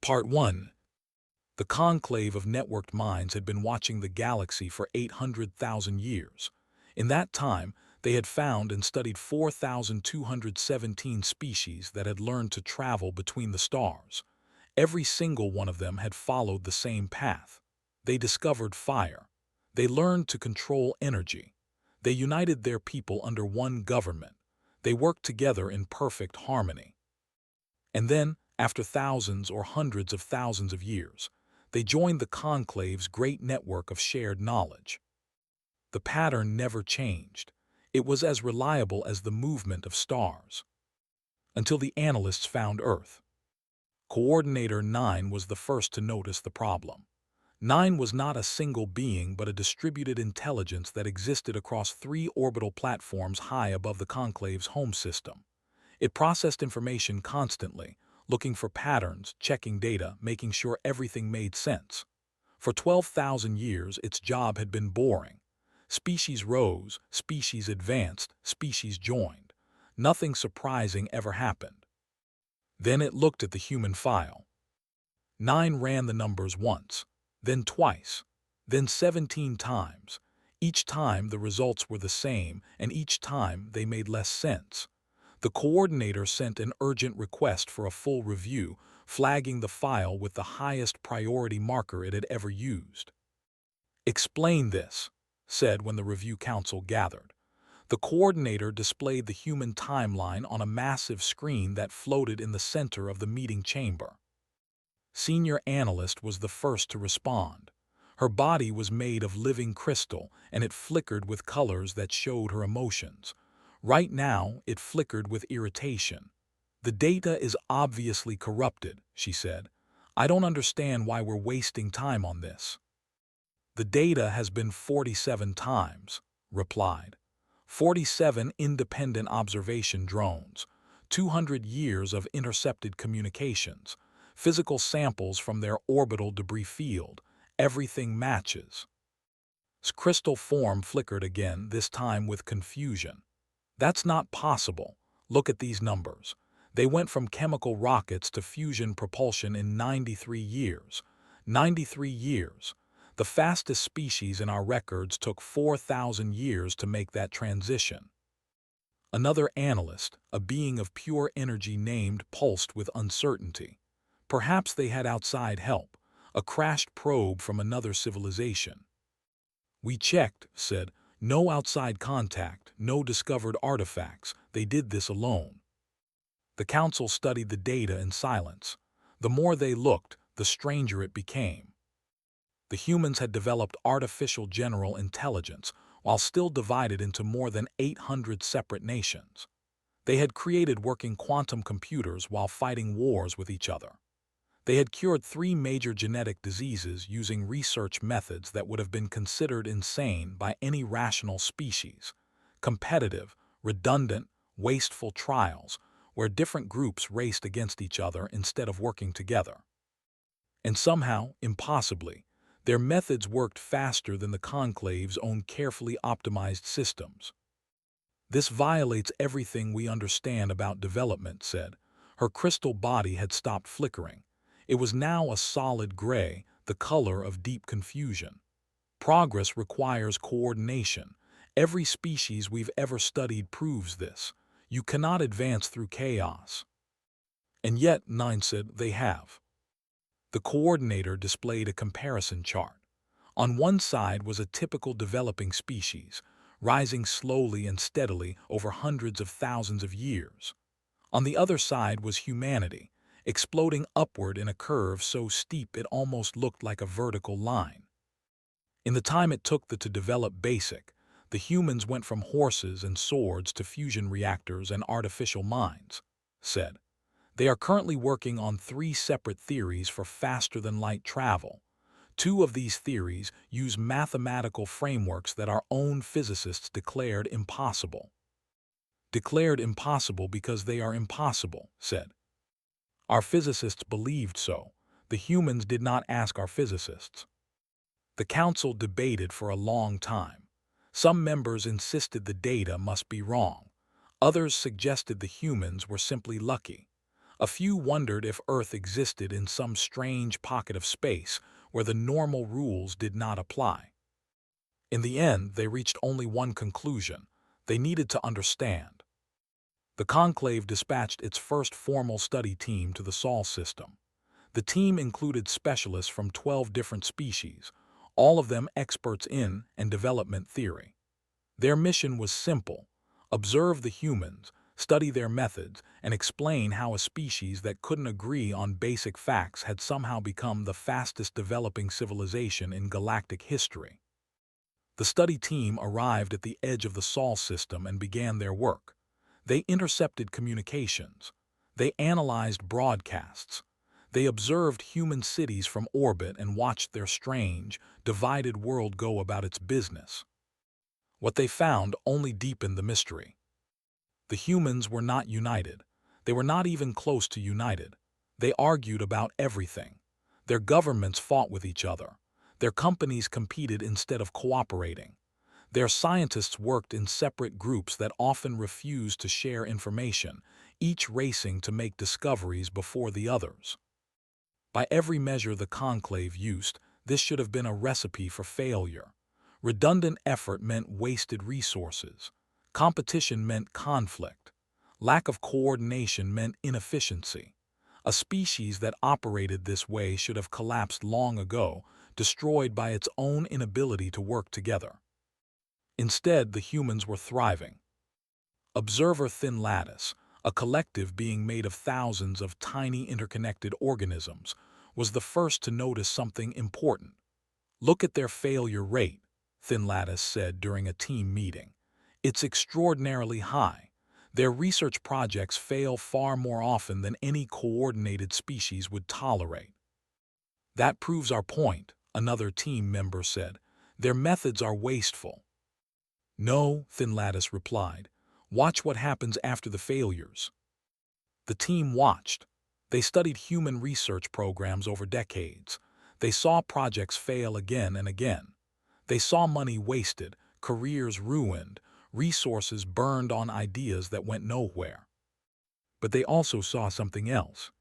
Part 1. The conclave of networked minds had been watching the galaxy for 800,000 years. In that time, they had found and studied 4,217 species that had learned to travel between the stars. Every single one of them had followed the same path. They discovered fire. They learned to control energy. They united their people under one government. They worked together in perfect harmony. And then, after thousands or hundreds of thousands of years, they joined the conclave's great network of shared knowledge. The pattern never changed. It was as reliable as the movement of stars. Until the analysts found Earth. Coordinator 9 was the first to notice the problem. 9 was not a single being but a distributed intelligence that existed across 3 orbital platforms high above the conclave's home system. It processed information constantly, looking for patterns, checking data, making sure everything made sense. For 12,000 years, its job had been boring. Species rose, species advanced, species joined. Nothing surprising ever happened. Then it looked at the human file. 9 ran the numbers once, then twice, then 17 times. Each time the results were the same, and each time they made less sense. The coordinator sent an urgent request for a full review, flagging the file with the highest priority marker it had ever used. "Explain this," said when the review council gathered. The coordinator displayed the human timeline on a massive screen that floated in the center of the meeting chamber. Senior analyst was the first to respond. Her body was made of living crystal, and it flickered with colors that showed her emotions. Right now, it flickered with irritation. "The data is obviously corrupted," she said. "I don't understand why we're wasting time on this." "The data has been 47 times," replied. 47 independent observation drones, 200 years of intercepted communications, physical samples from their orbital debris field. Everything matches. Crystal form flickered again, this time with confusion. "That's not possible. Look at these numbers. They went from chemical rockets to fusion propulsion in 93 years. 93 years. The fastest species in our records took 4,000 years to make that transition." Another analyst, a being of pure energy named, pulsed with uncertainty. Perhaps they had outside help, a crashed probe from another civilization. "We checked," said. "No outside contact, no discovered artifacts. They did this alone." The council studied the data in silence. The more they looked, the stranger it became. The humans had developed artificial general intelligence while still divided into more than 800 separate nations. They had created working quantum computers while fighting wars with each other. They had cured 3 major genetic diseases using research methods that would have been considered insane by any rational species. Competitive, redundant, wasteful trials where different groups raced against each other instead of working together. And somehow, impossibly, their methods worked faster than the conclave's own carefully optimized systems. "This violates everything we understand about development," said. Her crystal body had stopped flickering. It was now a solid gray, the color of deep confusion. "Progress requires coordination. Every species we've ever studied proves this. You cannot advance through chaos." "And yet," 9 said, "they have." The coordinator displayed a comparison chart. On one side was a typical developing species, rising slowly and steadily over hundreds of thousands of years. On the other side was humanity, exploding upward in a curve so steep it almost looked like a vertical line. In the time it took to develop basic, the humans went from horses and swords to fusion reactors and artificial minds, said. They are currently working on 3 separate theories for faster-than-light travel. 2 of these theories use mathematical frameworks that our own physicists declared impossible. Declared impossible because they are impossible, said. Our physicists believed so. The humans did not ask our physicists. The council debated for a long time. Some members insisted the data must be wrong. Others suggested the humans were simply lucky. A few wondered if Earth existed in some strange pocket of space where the normal rules did not apply. In the end, they reached only one conclusion: they needed to understand. The conclave dispatched its first formal study team to the Sol system. The team included specialists from 12 different species, all of them experts in and development theory. Their mission was simple: observe the humans, study their methods, and explain how a species that couldn't agree on basic facts had somehow become the fastest developing civilization in galactic history. The study team arrived at the edge of the Sol system and began their work. They intercepted communications. They analyzed broadcasts. They observed human cities from orbit and watched their strange, divided world go about its business. What they found only deepened the mystery. The humans were not united. They were not even close to united. They argued about everything. Their governments fought with each other. Their companies competed instead of cooperating. Their scientists worked in separate groups that often refused to share information, each racing to make discoveries before the others. By every measure the conclave used, this should have been a recipe for failure. Redundant effort meant wasted resources. Competition meant conflict. Lack of coordination meant inefficiency. A species that operated this way should have collapsed long ago, destroyed by its own inability to work together. Instead, the humans were thriving. Observer Thin Lattice, a collective being made of thousands of tiny interconnected organisms, was the first to notice something important. "Look at their failure rate," Thin Lattice said during a team meeting. "It's extraordinarily high. Their research projects fail far more often than any coordinated species would tolerate." "That proves our point," another team member said. "Their methods are wasteful." "No," Thin Lattice replied. "Watch what happens after the failures." The team watched. They studied human research programs over decades. They saw projects fail again and again. They saw money wasted, careers ruined, resources burned on ideas that went nowhere. But they also saw something else.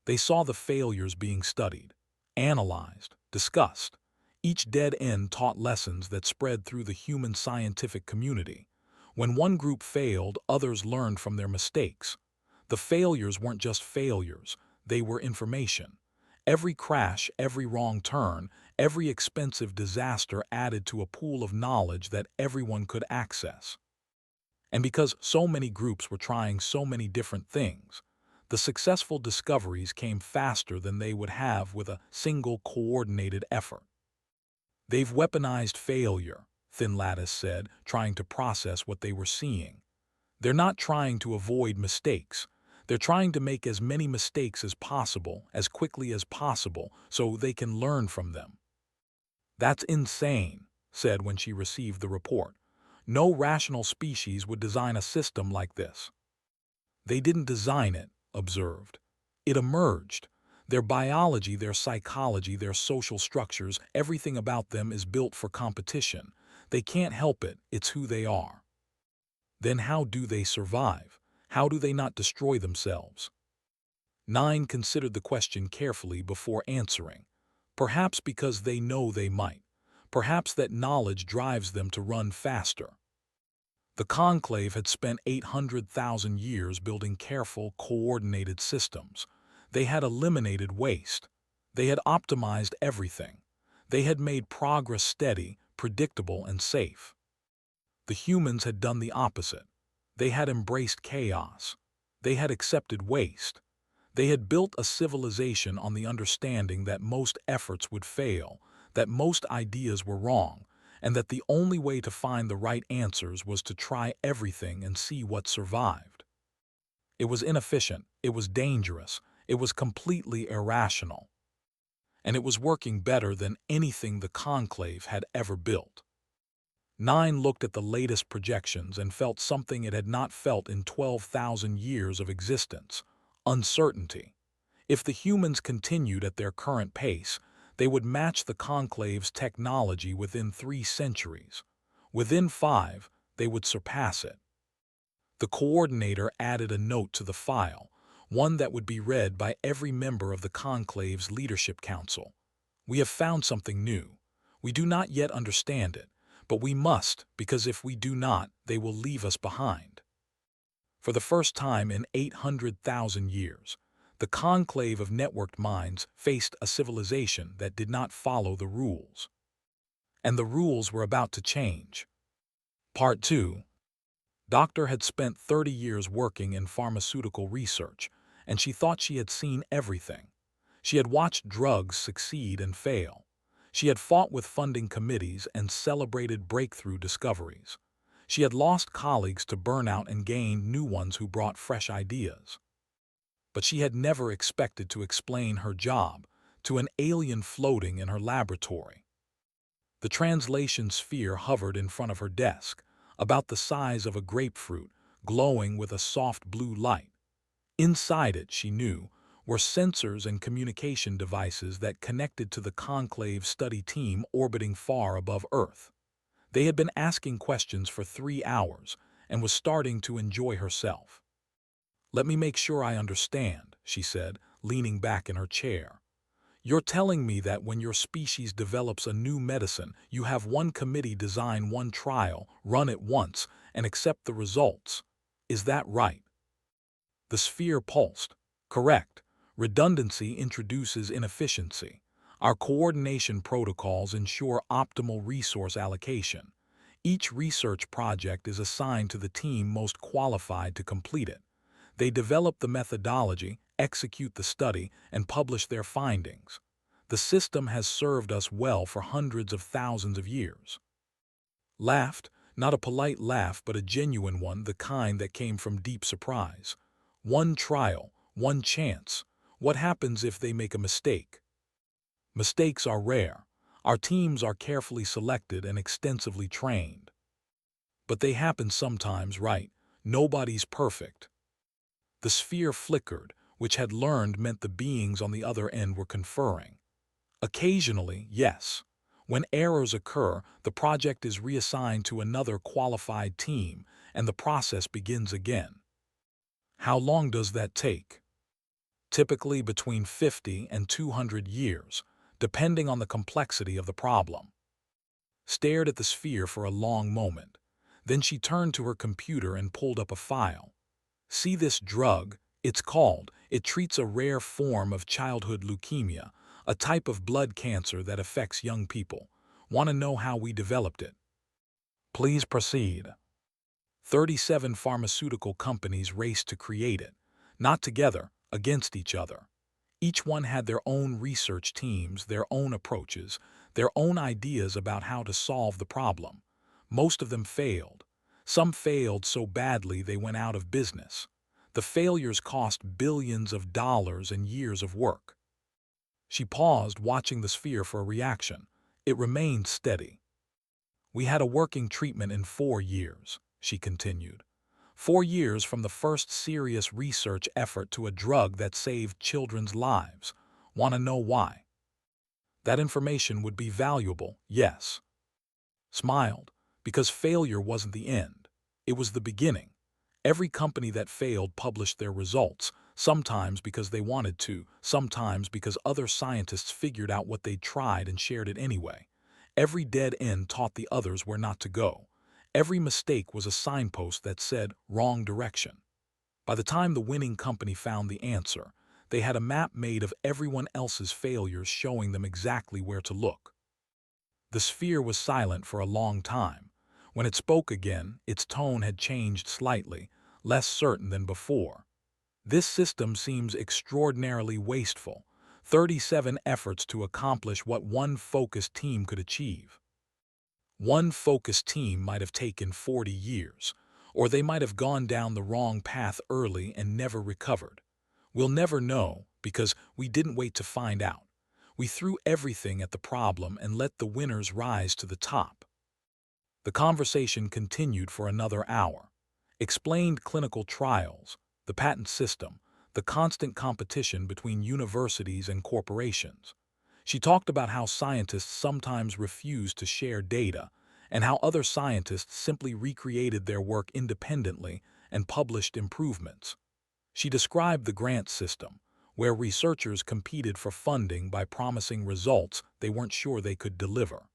They saw the failures being studied, analyzed, discussed. Each dead end taught lessons that spread through the human scientific community. When one group failed, others learned from their mistakes. The failures weren't just failures, they were information. Every crash, every wrong turn, every expensive disaster added to a pool of knowledge that everyone could access. And because so many groups were trying so many different things, the successful discoveries came faster than they would have with a single coordinated effort. "They've weaponized failure," Thin Lattice said, trying to process what they were seeing. "They're not trying to avoid mistakes. They're trying to make as many mistakes as possible, as quickly as possible, so they can learn from them." "That's insane," said when she received the report. "No rational species would design a system like this." "They didn't design it," observed. "It emerged. Their biology, their psychology, their social structures, everything about them is built for competition. They can't help it, it's who they are." "Then how do they survive? How do they not destroy themselves?" 9 considered the question carefully before answering. Perhaps because they know they might. Perhaps that knowledge drives them to run faster. The conclave had spent 800,000 years building careful, coordinated systems. They had eliminated waste. They had optimized everything. They had made progress steady, predictable, and safe. The humans had done the opposite. They had embraced chaos. They had accepted waste. They had built a civilization on the understanding that most efforts would fail, that most ideas were wrong, and that the only way to find the right answers was to try everything and see what survived. It was inefficient, it was dangerous, it was completely irrational. And it was working better than anything the conclave had ever built. 9 looked at the latest projections and felt something it had not felt in 12,000 years of existence: uncertainty. If the humans continued at their current pace, they would match the conclave's technology within 3 centuries. Within 5, they would surpass it. The coordinator added a note to the file. one that would be read by every member of the conclave's leadership council. We have found something new. We do not yet understand it, but we must, because if we do not, they will leave us behind. For the first time in 800,000 years, the conclave of networked minds faced a civilization that did not follow the rules. And the rules were about to change. Part 2. Doctor had spent 30 years working in pharmaceutical research, and she thought she had seen everything. She had watched drugs succeed and fail. She had fought with funding committees and celebrated breakthrough discoveries. She had lost colleagues to burnout and gained new ones who brought fresh ideas. But she had never expected to explain her job to an alien floating in her laboratory. The translation sphere hovered in front of her desk, about the size of a grapefruit, glowing with a soft blue light. Inside it, she knew, were sensors and communication devices that connected to the conclave study team orbiting far above Earth. They had been asking questions for 3 hours and was starting to enjoy herself. "Let me make sure I understand," she said, leaning back in her chair. "You're telling me that when your species develops a new medicine, you have one committee design one trial, run it once, and accept the results. Is that right?" The sphere pulsed. "Correct. Redundancy introduces inefficiency. Our coordination protocols ensure optimal resource allocation. Each research project is assigned to the team most qualified to complete it. They develop the methodology, execute the study, and publish their findings. The system has served us well for hundreds of thousands of years." Laughed, not a polite laugh but a genuine one, the kind that came from deep surprise. "One trial, one chance. What happens if they make a mistake?" "Mistakes are rare. Our teams are carefully selected and extensively trained. But they happen sometimes, right? Nobody's perfect." The sphere flickered, which had learned meant the beings on the other end were conferring. "Occasionally, yes. When errors occur, the project is reassigned to another qualified team, and the process begins again." "How long does that take?" "Typically between 50 and 200 years, depending on the complexity of the problem." Stared at the sphere for a long moment. Then she turned to her computer and pulled up a file. "See this drug? It treats a rare form of childhood leukemia, a type of blood cancer that affects young people. Want to know how we developed it?" "Please proceed." 37 pharmaceutical companies raced to create it, not together, against each other. Each one had their own research teams, their own approaches, their own ideas about how to solve the problem. Most of them failed. Some failed so badly they went out of business. The failures cost billions of dollars and years of work. She paused, watching the sphere for a reaction. It remained steady. "We had a working treatment in 4 years," she continued. 4 years from the first serious research effort to a drug that saved children's lives. Want to know why?" "That information would be valuable, yes." Smiled. "Because failure wasn't the end. It was the beginning. Every company that failed published their results, sometimes because they wanted to, sometimes because other scientists figured out what they'd tried and shared it anyway. Every dead end taught the others where not to go. Every mistake was a signpost that said, wrong direction. By the time the winning company found the answer, they had a map made of everyone else's failures showing them exactly where to look." The sphere was silent for a long time. When it spoke again, its tone had changed slightly, less certain than before. "This system seems extraordinarily wasteful. 37 efforts to accomplish what one focused team could achieve. One focused team might have taken 40 years, or they might have gone down the wrong path early and never recovered. We'll never know because we didn't wait to find out. We threw everything at the problem and let the winners rise to the top." The conversation continued for another hour. Explained clinical trials, the patent system, the constant competition between universities and corporations. She talked about how scientists sometimes refused to share data and how other scientists simply recreated their work independently and published improvements. She described the grant system, where researchers competed for funding by promising results they weren't sure they could deliver.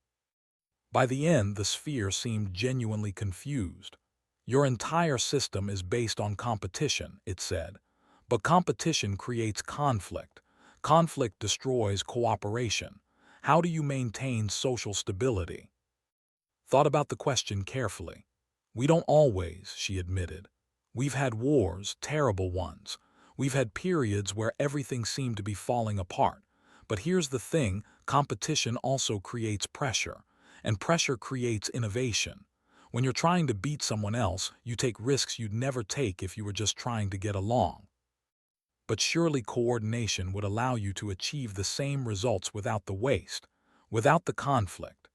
By the end, the sphere seemed genuinely confused. Your entire system is based on competition, it said. But competition creates conflict. Conflict destroys cooperation. How do you maintain social stability? Thought about the question carefully. We don't always, she admitted. We've had wars, terrible ones. We've had periods where everything seemed to be falling apart. But here's the thing, competition also creates pressure, and pressure creates innovation. When you're trying to beat someone else, you take risks you'd never take if you were just trying to get along. But surely coordination would allow you to achieve the same results without the waste, without the conflict.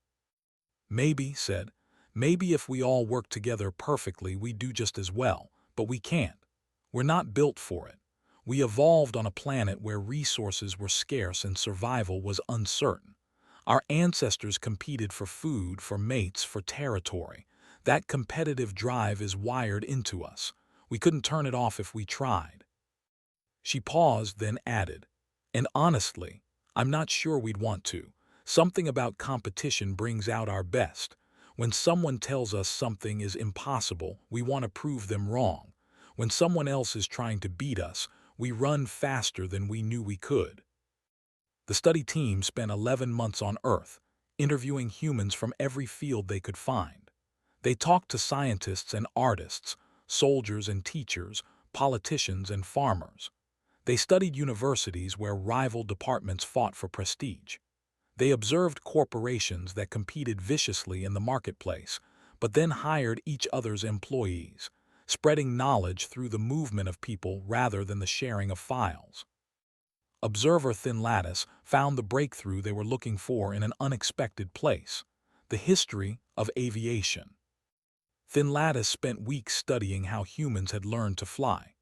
Maybe, said, maybe if we all work together perfectly we do just as well, but we can't. We're not built for it. We evolved on a planet where resources were scarce and survival was uncertain. Our ancestors competed for food, for mates, for territory. That competitive drive is wired into us. We couldn't turn it off if we tried. She paused, then added, and honestly, I'm not sure we'd want to. Something about competition brings out our best. When someone tells us something is impossible, we want to prove them wrong. When someone else is trying to beat us, we run faster than we knew we could. The study team spent 11 months on Earth, interviewing humans from every field they could find. They talked to scientists and artists, soldiers and teachers, politicians and farmers. They studied universities where rival departments fought for prestige. They observed corporations that competed viciously in the marketplace, but then hired each other's employees, spreading knowledge through the movement of people rather than the sharing of files. Observer Thin Lattice found the breakthrough they were looking for in an unexpected place: the history of aviation. Thin Lattice spent weeks studying how humans had learned to fly.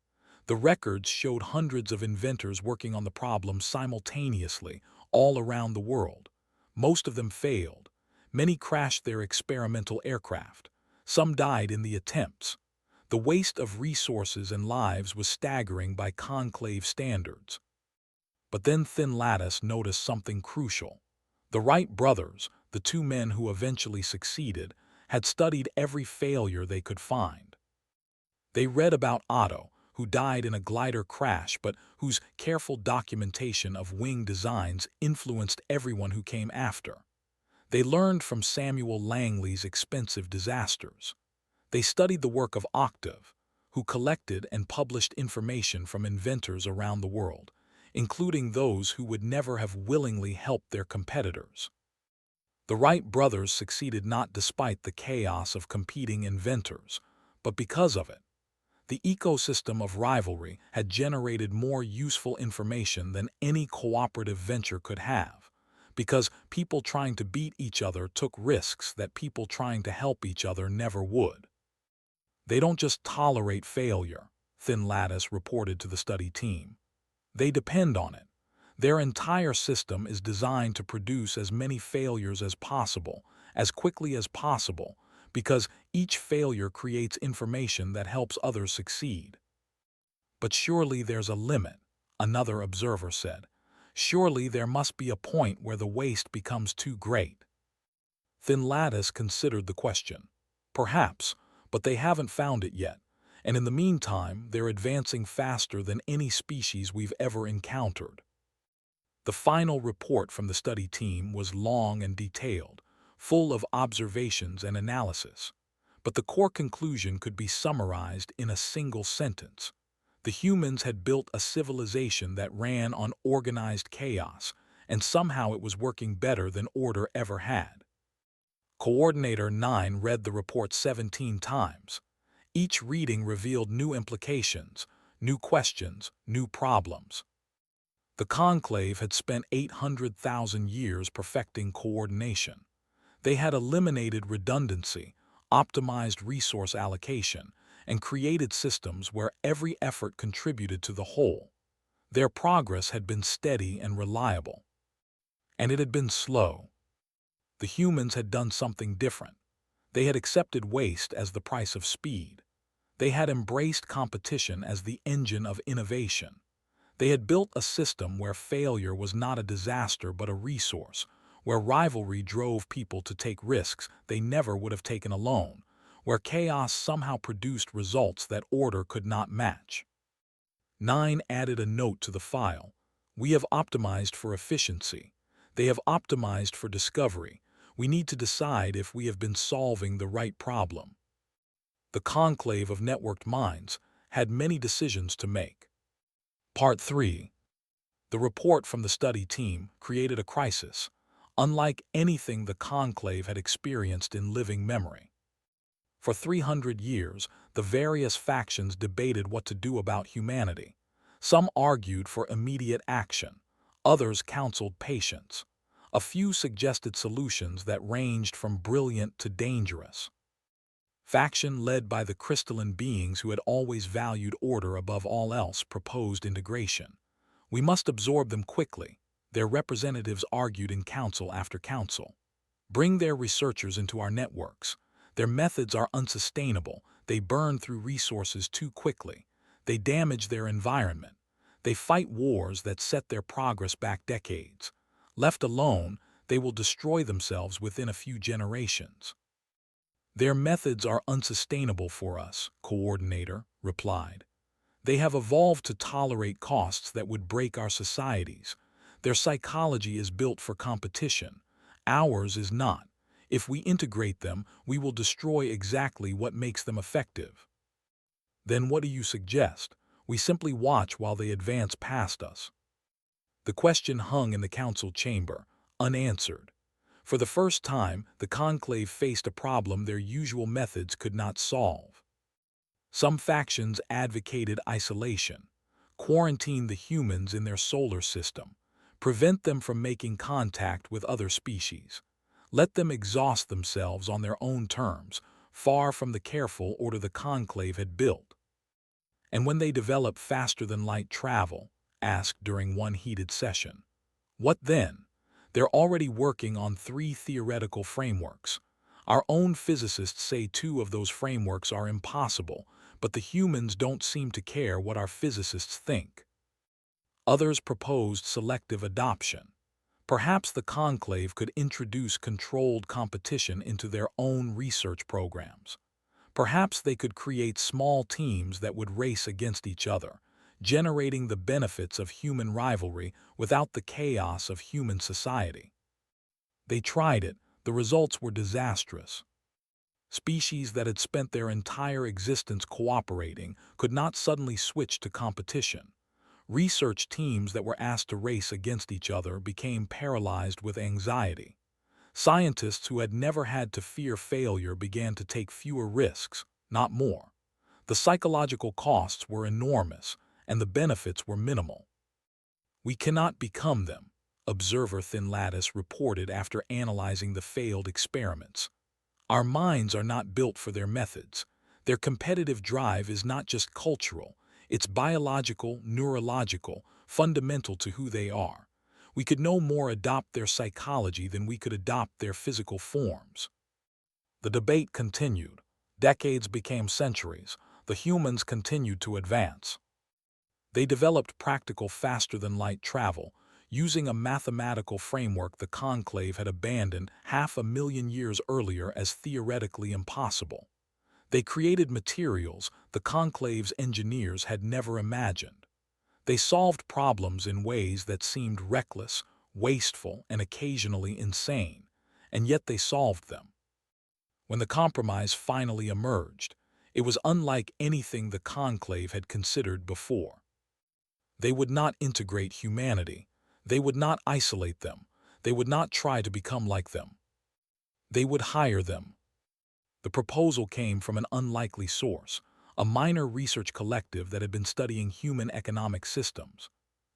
The records showed hundreds of inventors working on the problem simultaneously, all around the world. Most of them failed. Many crashed their experimental aircraft. Some died in the attempts. The waste of resources and lives was staggering by conclave standards. But then Thin Lattice noticed something crucial. The Wright brothers, the two men who eventually succeeded, had studied every failure they could find. They read about Otto, who died in a glider crash but whose careful documentation of wing designs influenced everyone who came after. They learned from Samuel Langley's expensive disasters. They studied the work of Octave, who collected and published information from inventors around the world, including those who would never have willingly helped their competitors. The Wright brothers succeeded not despite the chaos of competing inventors, but because of it. The ecosystem of rivalry had generated more useful information than any cooperative venture could have, because people trying to beat each other took risks that people trying to help each other never would. They don't just tolerate failure, Thin Lattice reported to the study team. They depend on it. Their entire system is designed to produce as many failures as possible, as quickly as possible, because each failure creates information that helps others succeed. But surely there's a limit, another observer said. Surely there must be a point where the waste becomes too great. Thin Lattice considered the question. Perhaps, but they haven't found it yet, and in the meantime they're advancing faster than any species we've ever encountered. The final report from the study team was long and detailed, full of observations and analysis. But the core conclusion could be summarized in a single sentence. The humans had built a civilization that ran on organized chaos, and somehow it was working better than order ever had. Coordinator 9 read the report 17 times. Each reading revealed new implications, new questions, new problems. The conclave had spent 800,000 years perfecting coordination. They had eliminated redundancy, optimized resource allocation, and created systems where every effort contributed to the whole. Their progress had been steady and reliable. And it had been slow. The humans had done something different. They had accepted waste as the price of speed. They had embraced competition as the engine of innovation. They had built a system where failure was not a disaster but a resource, where rivalry drove people to take risks they never would have taken alone, where chaos somehow produced results that order could not match. 9 added a note to the file. We have optimized for efficiency. They have optimized for discovery. We need to decide if we have been solving the right problem. The conclave of networked minds had many decisions to make. Part 3. The report from the study team created a crisis, unlike anything the conclave had experienced in living memory. For 300 years, the various factions debated what to do about humanity. Some argued for immediate action. Others counseled patience. A few suggested solutions that ranged from brilliant to dangerous. Faction led by the crystalline beings who had always valued order above all else proposed integration. We must absorb them quickly, their representatives argued in council after council. Bring their researchers into our networks. Their methods are unsustainable. They burn through resources too quickly. They damage their environment. They fight wars that set their progress back decades. Left alone, they will destroy themselves within a few generations. Their methods are unsustainable for us, Coordinator replied. They have evolved to tolerate costs that would break our societies. Their psychology is built for competition. Ours is not. If we integrate them, we will destroy exactly what makes them effective. Then what do you suggest? We simply watch while they advance past us. The question hung in the council chamber, unanswered. For the first time, the conclave faced a problem their usual methods could not solve. Some factions advocated isolation, quarantine the humans in their solar system, prevent them from making contact with other species, let them exhaust themselves on their own terms, far from the careful order the conclave had built. And when they develop faster-than-light travel, asked during one heated session, what then? They're already working on 3 theoretical frameworks. Our own physicists say 2 of those frameworks are impossible, but the humans don't seem to care what our physicists think. Others proposed selective adoption. Perhaps the conclave could introduce controlled competition into their own research programs. Perhaps they could create small teams that would race against each other, generating the benefits of human rivalry without the chaos of human society. They tried it. The results were disastrous. Species that had spent their entire existence cooperating could not suddenly switch to competition. Research teams that were asked to race against each other became paralyzed with anxiety. Scientists who had never had to fear failure began to take fewer risks, not more. The psychological costs were enormous, and the benefits were minimal. We cannot become them, observer Thinlatus reported after analyzing the failed experiments. Our minds are not built for their methods. Their competitive drive is not just cultural, it's biological, neurological, fundamental to who they are. We could no more adopt their psychology than we could adopt their physical forms. The debate continued. Decades became centuries. The humans continued to advance. They developed practical faster-than-light travel, using a mathematical framework the conclave had abandoned 500,000 years earlier as theoretically impossible. They created materials the conclave's engineers had never imagined. They solved problems in ways that seemed reckless, wasteful, and occasionally insane, and yet they solved them. When the compromise finally emerged, it was unlike anything the conclave had considered before. They would not integrate humanity. They would not isolate them. They would not try to become like them. They would hire them. The proposal came from an unlikely source, a minor research collective that had been studying human economic systems.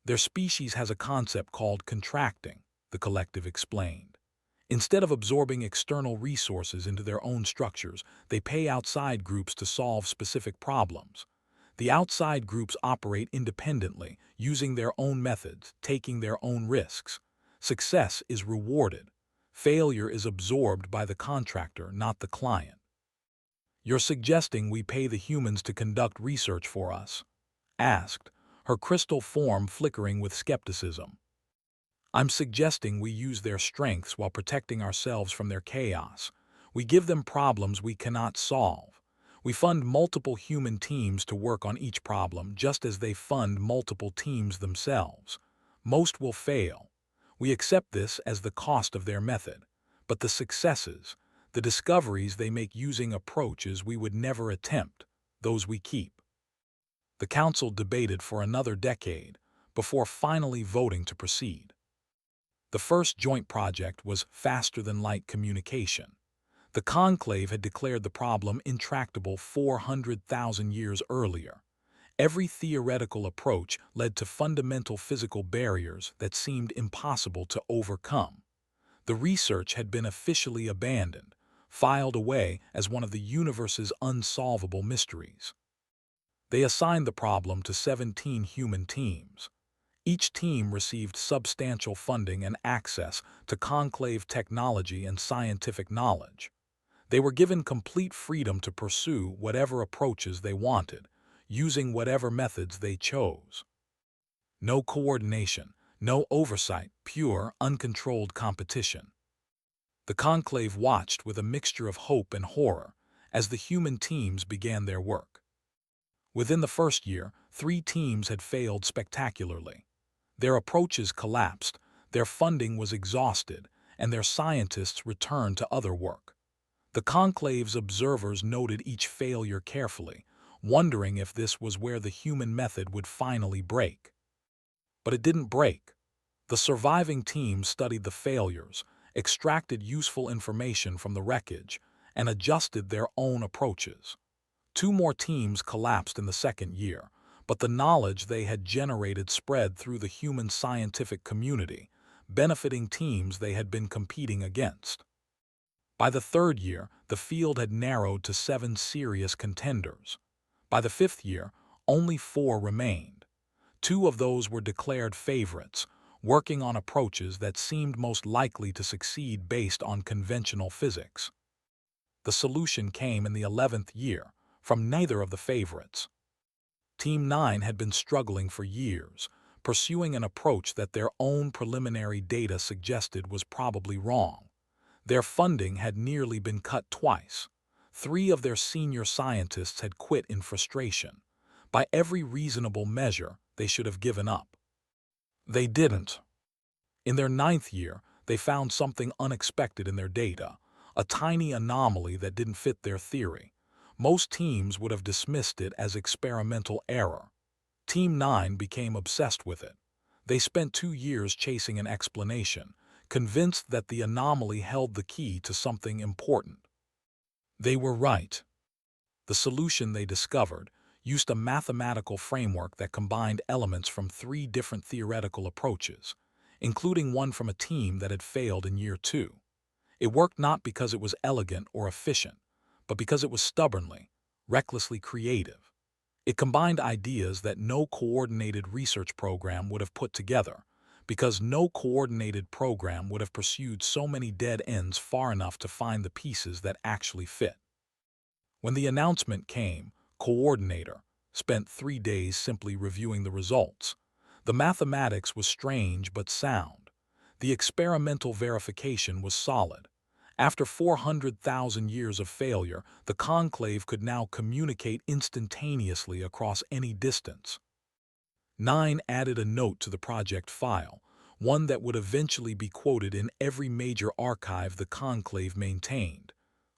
Their species has a concept called contracting, the collective explained. Instead of absorbing external resources into their own structures, they pay outside groups to solve specific problems. The outside groups operate independently, using their own methods, taking their own risks. Success is rewarded. Failure is absorbed by the contractor, not the client. "You're suggesting we pay the humans to conduct research for us?" asked, her crystal form flickering with skepticism. "I'm suggesting we use their strengths while protecting ourselves from their chaos. We give them problems we cannot solve. We fund multiple human teams to work on each problem just as they fund multiple teams themselves. Most will fail. We accept this as the cost of their method. But the successes, the discoveries they make using approaches we would never attempt, those we keep." The council debated for another decade before finally voting to proceed. The first joint project was faster-than-light communication. The conclave had declared the problem intractable 400,000 years earlier. Every theoretical approach led to fundamental physical barriers that seemed impossible to overcome. The research had been officially abandoned, filed away as one of the universe's unsolvable mysteries. They assigned the problem to 17 human teams. Each team received substantial funding and access to conclave technology and scientific knowledge. They were given complete freedom to pursue whatever approaches they wanted, using whatever methods they chose. No coordination, no oversight, pure, uncontrolled competition. The conclave watched with a mixture of hope and horror as the human teams began their work. Within the first year, 3 teams had failed spectacularly. Their approaches collapsed, their funding was exhausted, and their scientists returned to other work. The conclave's observers noted each failure carefully, wondering if this was where the human method would finally break. But it didn't break. The surviving team studied the failures, extracted useful information from the wreckage, and adjusted their own approaches. 2 more teams collapsed in the second year, but the knowledge they had generated spread through the human scientific community, benefiting teams they had been competing against. By the third year, the field had narrowed to 7 serious contenders. By the 5th year, only 4 remained. 2 of those were declared favorites, working on approaches that seemed most likely to succeed based on conventional physics. The solution came in the 11th year, from neither of the favorites. Team 9 had been struggling for years, pursuing an approach that their own preliminary data suggested was probably wrong. Their funding had nearly been cut twice. 3 of their senior scientists had quit in frustration. By every reasonable measure, they should have given up. They didn't. In their 9th year, they found something unexpected in their data, a tiny anomaly that didn't fit their theory. Most teams would have dismissed it as experimental error. Team 9 became obsessed with it. They spent 2 years chasing an explanation, convinced that the anomaly held the key to something important. They were right. The solution they discovered used a mathematical framework that combined elements from 3 different theoretical approaches, including one from a team that had failed in year 2. It worked not because it was elegant or efficient, but because it was stubbornly, recklessly creative. It combined ideas that no coordinated research program would have put together, because no coordinated program would have pursued so many dead ends far enough to find the pieces that actually fit. When the announcement came, Coordinator spent 3 days simply reviewing the results. The mathematics was strange but sound. The experimental verification was solid. After 400,000 years of failure, the conclave could now communicate instantaneously across any distance. 9 added a note to the project file, one that would eventually be quoted in every major archive the conclave maintained.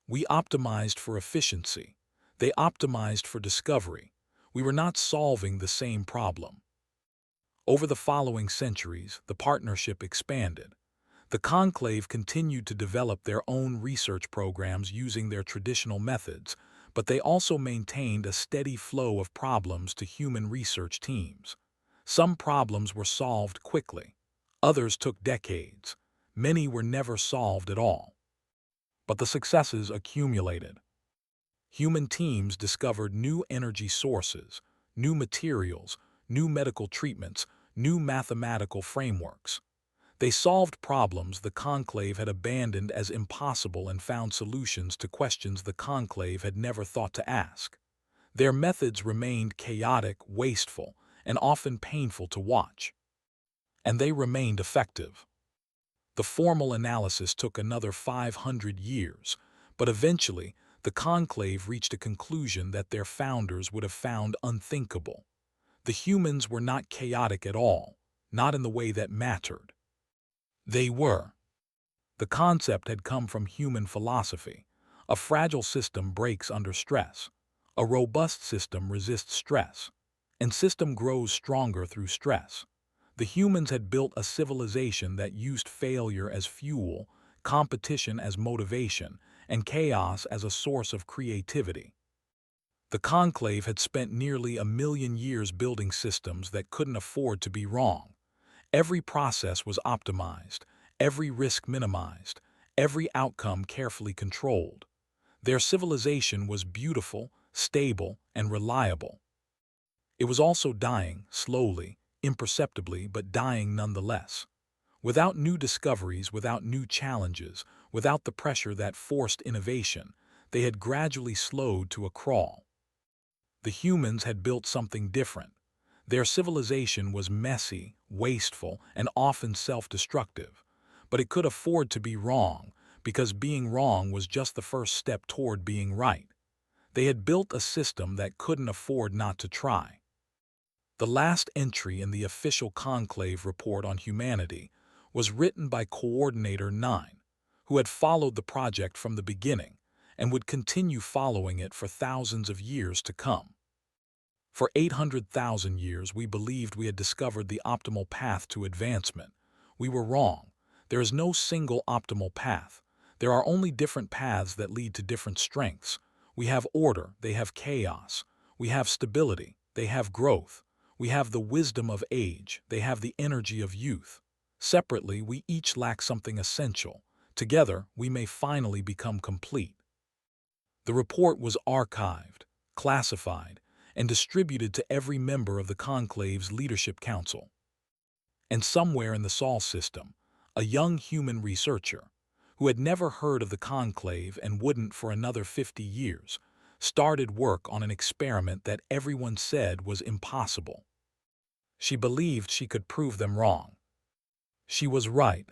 "We optimized for efficiency. They optimized for discovery. We were not solving the same problem." Over the following centuries, the partnership expanded. The conclave continued to develop their own research programs using their traditional methods, but they also maintained a steady flow of problems to human research teams. Some problems were solved quickly. Others took decades. Many were never solved at all. But the successes accumulated. Human teams discovered new energy sources, new materials, new medical treatments, new mathematical frameworks. They solved problems the conclave had abandoned as impossible and found solutions to questions the conclave had never thought to ask. Their methods remained chaotic, wasteful, and often painful to watch. And they remained effective. The formal analysis took another 500 years, but eventually the conclave reached a conclusion that their founders would have found unthinkable. The humans were not chaotic at all, not in the way that mattered. They were. The concept had come from human philosophy. A fragile system breaks under stress. A robust system resists stress. And system grows stronger through stress. The humans had built a civilization that used failure as fuel, competition as motivation, and chaos as a source of creativity. The conclave had spent nearly 1,000,000 years building systems that couldn't afford to be wrong. Every process was optimized, every risk minimized, every outcome carefully controlled. Their civilization was beautiful, stable, and reliable. It was also dying, slowly, imperceptibly, but dying nonetheless. Without new discoveries, without new challenges, without the pressure that forced innovation, they had gradually slowed to a crawl. The humans had built something different. Their civilization was messy, wasteful, and often self-destructive. But it could afford to be wrong, because being wrong was just the first step toward being right. They had built a system that couldn't afford not to try. The last entry in the official Conclave Report on Humanity was written by Coordinator 9, who had followed the project from the beginning and would continue following it for thousands of years to come. For 800,000 years, we believed we had discovered the optimal path to advancement. We were wrong. There is no single optimal path. There are only different paths that lead to different strengths. We have order, they have chaos. We have stability, they have growth. We have the wisdom of age, they have the energy of youth. Separately, we each lack something essential. Together, we may finally become complete. The report was archived, classified, and distributed to every member of the Conclave's Leadership Council. And somewhere in the Sol system, a young human researcher, who had never heard of the Conclave and wouldn't for another 50 years, started work on an experiment that everyone said was impossible. She believed she could prove them wrong. She was right.